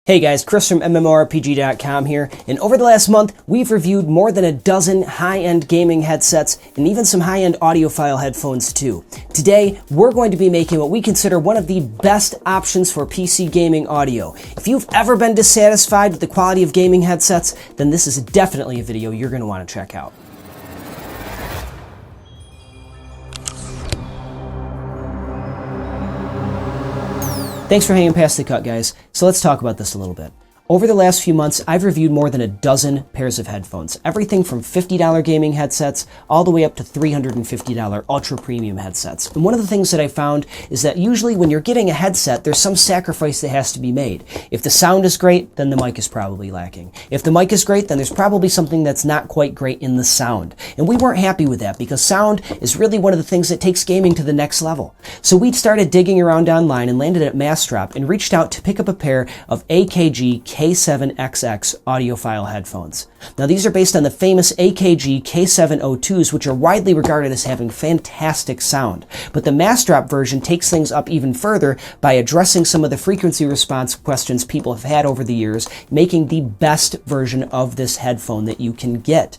Hey guys, Chris from MMORPG.com here, and over the last month, we've reviewed more than a dozen high-end gaming headsets and even some high-end audiophile headphones too. Today, we're going to be making what we consider one of the best options for PC gaming audio. If you've ever been dissatisfied with the quality of gaming headsets, then this is definitely a video you're going to want to check out. Thanks for hanging past the cut, guys. So let's talk about this a little bit. Over the last few months, I've reviewed more than a dozen pairs of headphones. Everything from $50 gaming headsets all the way up to $350 ultra premium headsets. And one of the things that I found is that usually when you're getting a headset, there's some sacrifice that has to be made. If the sound is great, then the mic is probably lacking. If the mic is great, then there's probably something that's not quite great in the sound. And we weren't happy with that because sound is really one of the things that takes gaming to the next level. So we started digging around online and landed at Massdrop and reached out to pick up a pair of AKG K7XX audiophile headphones. Now these are based on the famous AKG K702s, which are widely regarded as having fantastic sound. But the Massdrop version takes things up even further by addressing some of the frequency response questions people have had over the years, making the best version of this headphone that you can get.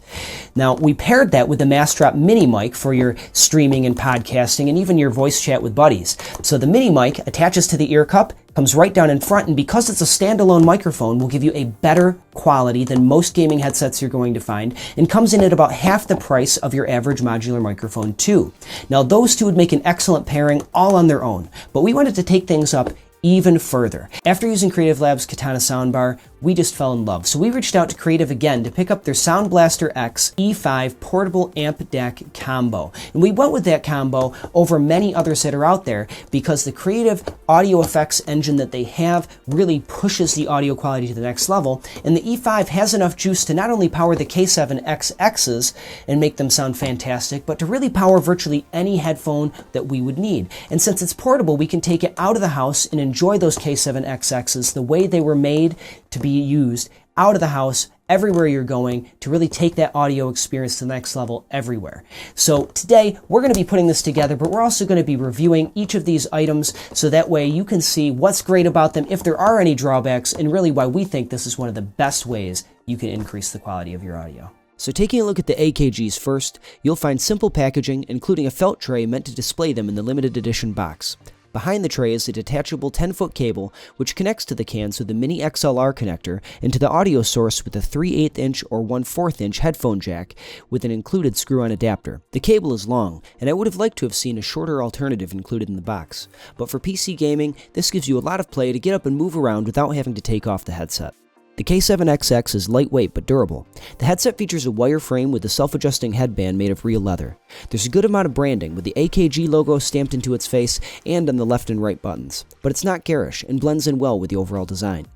Now we paired that with the Massdrop Minimic for your streaming and podcasting and even your voice chat with buddies. So the Minimic attaches to the ear cup, comes right down in front, and because it's a standalone microphone, will give you a better quality than most gaming headsets you're going to find, and comes in at about half the price of your average modular microphone too. Now those two would make an excellent pairing all on their own, but we wanted to take things up even further. After using Creative Labs' Katana soundbar, we just fell in love. So we reached out to Creative again to pick up their Sound Blaster X E5 portable amp DAC combo. And we went with that combo over many others that are out there because the Creative audio effects engine that they have really pushes the audio quality to the next level. And the E5 has enough juice to not only power the K7XXs and make them sound fantastic, but to really power virtually any headphone that we would need. And since it's portable, we can take it out of the house and enjoy those K7XXs the way they were made to be used out of the house everywhere you're going to really take that audio experience to the next level everywhere. So today we're going to be putting this together, but we're also going to be reviewing each of these items so that way you can see what's great about them, if there are any drawbacks, and really why we think this is one of the best ways you can increase the quality of your audio. So taking a look at the AKGs first, you'll find simple packaging, including a felt tray meant to display them in the limited edition box. Behind the tray is a detachable 10-foot cable which connects to the cans with the mini XLR connector and to the audio source with a 3/8 inch or 1/4 inch headphone jack with an included screw-on adapter. The cable is long, and I would have liked to have seen a shorter alternative included in the box, but for PC gaming, this gives you a lot of play to get up and move around without having to take off the headset. The K7XX is lightweight but durable. The headset features a wire frame with a self-adjusting headband made of real leather. There's a good amount of branding with the AKG logo stamped into its face and on the left and right buttons, but it's not garish and blends in well with the overall design.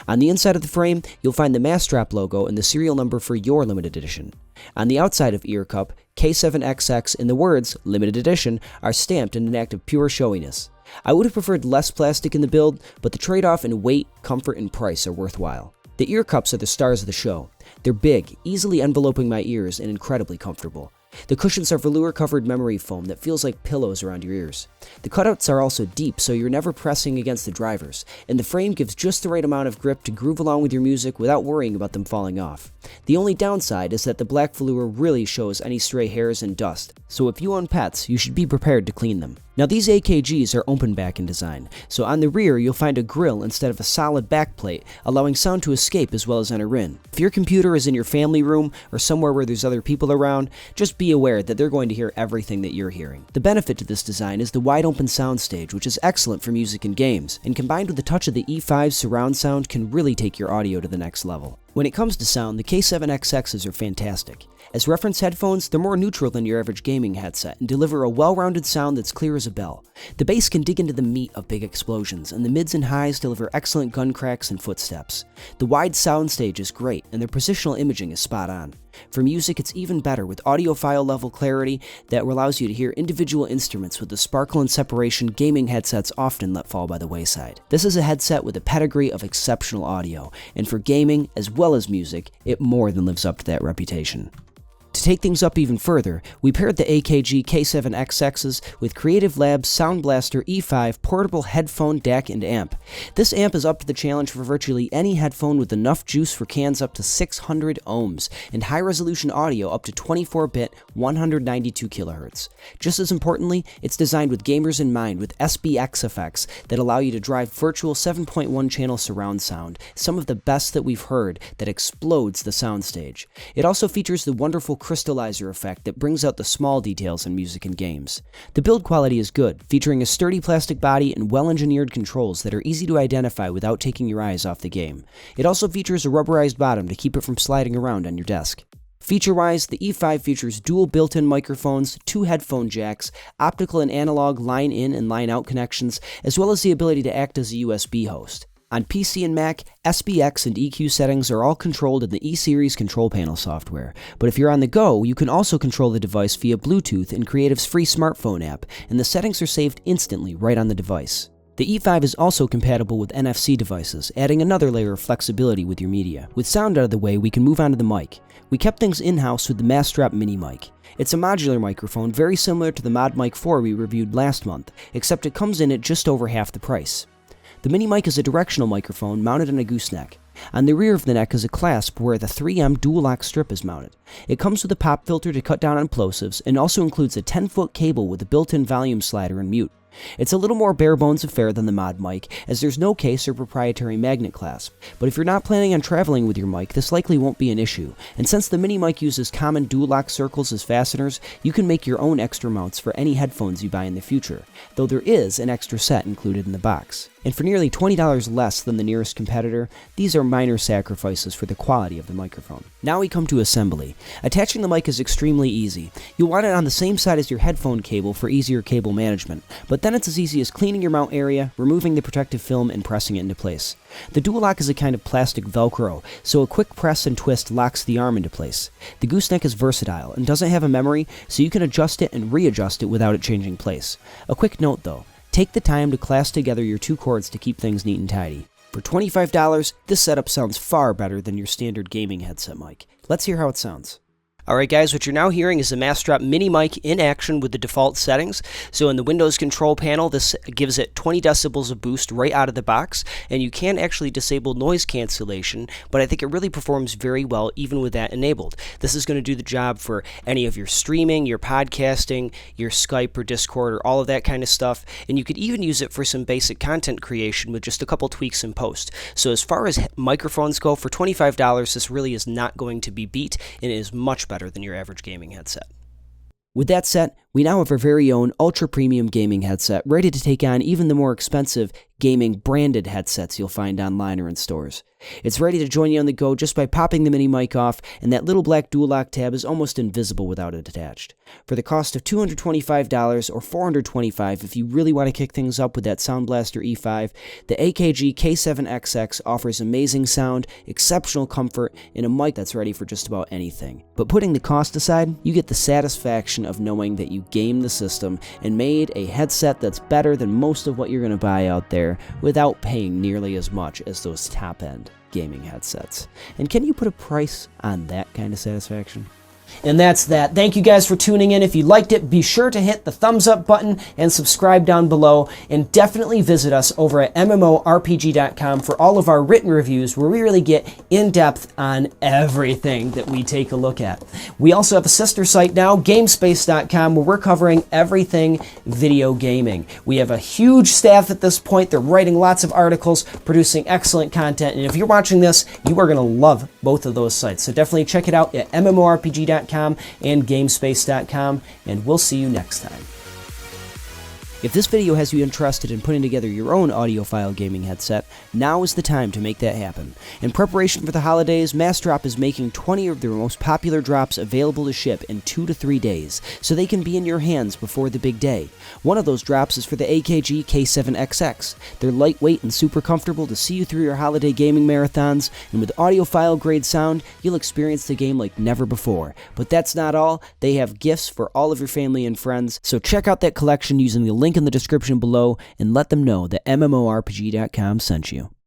On the inside of the frame, you'll find the Massdrop logo and the serial number for your limited edition. On the outside of ear cup, K7XX and the words limited edition are stamped in an act of pure showiness. I would have preferred less plastic in the build, but the trade-off in weight, comfort, and price are worthwhile. The ear cups are the stars of the show. They're big, easily enveloping my ears, and incredibly comfortable. The cushions are velour-covered memory foam that feels like pillows around your ears. The cutouts are also deep, so you're never pressing against the drivers, and the frame gives just the right amount of grip to groove along with your music without worrying about them falling off. The only downside is that the black velour really shows any stray hairs and dust, so if you own pets, you should be prepared to clean them. Now these AKGs are open back in design, so on the rear you'll find a grill instead of a solid backplate, allowing sound to escape as well as enter in. If your computer is in your family room or somewhere where there's other people around, just be aware that they're going to hear everything that you're hearing. The benefit to this design is the wide open Soundstage, which is excellent for music and games, and combined with the touch of the E5's surround sound can really take your audio to the next level. When it comes to sound, the K7XXs are fantastic. As reference headphones, they're more neutral than your average gaming headset and deliver a well-rounded sound that's clear as a bell. The bass can dig into the meat of big explosions, and the mids and highs deliver excellent gun cracks and footsteps. The wide soundstage is great, and their positional imaging is spot on. For music, it's even better with audiophile level clarity that allows you to hear individual instruments with the sparkle and separation gaming headsets often let fall by the wayside. This is a headset with a pedigree of exceptional audio, and for gaming as well as music, it more than lives up to that reputation. To take things up even further, we paired the AKG K7XXs with Creative Labs Sound Blaster E5 portable headphone DAC and amp. This amp is up to the challenge for virtually any headphone with enough juice for cans up to 600 ohms and high-resolution audio up to 24-bit 192 kHz. Just as importantly, it's designed with gamers in mind with SBX effects that allow you to drive virtual 7.1 channel surround sound, some of the best that we've heard, that explodes the soundstage. It also features the wonderful Crystallizer effect that brings out the small details in music and games. The build quality is good, featuring a sturdy plastic body and well-engineered controls that are easy to identify without taking your eyes off the game. It also features a rubberized bottom to keep it from sliding around on your desk. Feature-wise, the E5 features dual built-in microphones, 2 headphone jacks, optical and analog line-in and line-out connections, as well as the ability to act as a USB host. On PC and Mac, SBX and EQ settings are all controlled in the E-Series control panel software, but if you're on the go, you can also control the device via Bluetooth in Creative's free smartphone app, and the settings are saved instantly right on the device. The E5 is also compatible with NFC devices, adding another layer of flexibility with your media. With sound out of the way, we can move on to the mic. We kept things in-house with the Massdrop Minimic. It's a modular microphone very similar to the Mod-Mic 4 we reviewed last month, except it comes in at just over half the price. The Minimic is a directional microphone mounted on a gooseneck. On the rear of the neck is a clasp where the 3M dual-lock strip is mounted. It comes with a pop filter to cut down on plosives and also includes a 10-foot cable with a built-in volume slider and mute. It's a little more bare-bones affair than the Mod Mic, as there's no case or proprietary magnet clasp, but if you're not planning on traveling with your mic, this likely won't be an issue, and since the Minimic uses common dual-lock circles as fasteners, you can make your own extra mounts for any headphones you buy in the future, though there is an extra set included in the box. And for nearly $20 less than the nearest competitor, these are minor sacrifices for the quality of the microphone. Now we come to assembly. Attaching the mic is extremely easy. You'll want it on the same side as your headphone cable for easier cable management, but then it's as easy as cleaning your mount area, removing the protective film, and pressing it into place. The dual lock is a kind of plastic Velcro, so a quick press and twist locks the arm into place. The Gooseneck is versatile and doesn't have a memory, so you can adjust it and readjust it without it changing place. A quick note though, take the time to clasp together your 2 cords to keep things neat and tidy. For $25, this setup sounds far better than your standard gaming headset mic. Let's hear how it sounds. Alright guys, what you're now hearing is the Massdrop Minimic in action with the default settings. So in the Windows control panel, this gives it 20 decibels of boost right out of the box, and you can actually disable noise cancellation, but I think it really performs very well even with that enabled. This is going to do the job for any of your streaming, your podcasting, your Skype or Discord or all of that kind of stuff, and you could even use it for some basic content creation with just a couple tweaks in post. So as far as microphones go, for $25, this really is not going to be beat, and it is much better than your average gaming headset. With that said, we now have our very own ultra-premium gaming headset ready to take on even the more expensive gaming branded headsets you'll find online or in stores. It's ready to join you on the go just by popping the Minimic off, and that little black dual-lock tab is almost invisible without it attached. For the cost of $225 or $425 if you really want to kick things up with that Sound Blaster E5, the AKG K7XX offers amazing sound, exceptional comfort, and a mic that's ready for just about anything. But putting the cost aside, you get the satisfaction of knowing that you gamed the system and made a headset that's better than most of what you're going to buy out there without paying nearly as much as those top-end gaming headsets. And can you put a price on that kind of satisfaction? And that's that. Thank you guys for tuning in. If you liked it, be sure to hit the thumbs up button and subscribe down below, and definitely visit us over at mmorpg.com for all of our written reviews where we really get in depth on everything that we take a look at. We also have a sister site now, GameSpace.com, where we're covering everything video gaming. We have a huge staff at this point. They're writing lots of articles, producing excellent content, and if you're watching this, you are going to love both of those sites. So definitely check it out at mmorpg.com and GameSpace.com, and we'll see you next time. If this video has you interested in putting together your own audiophile gaming headset, now is the time to make that happen. In preparation for the holidays, Massdrop is making 20 of their most popular drops available to ship in 2 to 3 days, so they can be in your hands before the big day. One of those drops is for the AKG K7XX. They're lightweight and super comfortable to see you through your holiday gaming marathons, and with audiophile grade sound, you'll experience the game like never before. But that's not all. They have gifts for all of your family and friends, so check out that collection using the link in the description below and let them know that mmorpg.com sent you.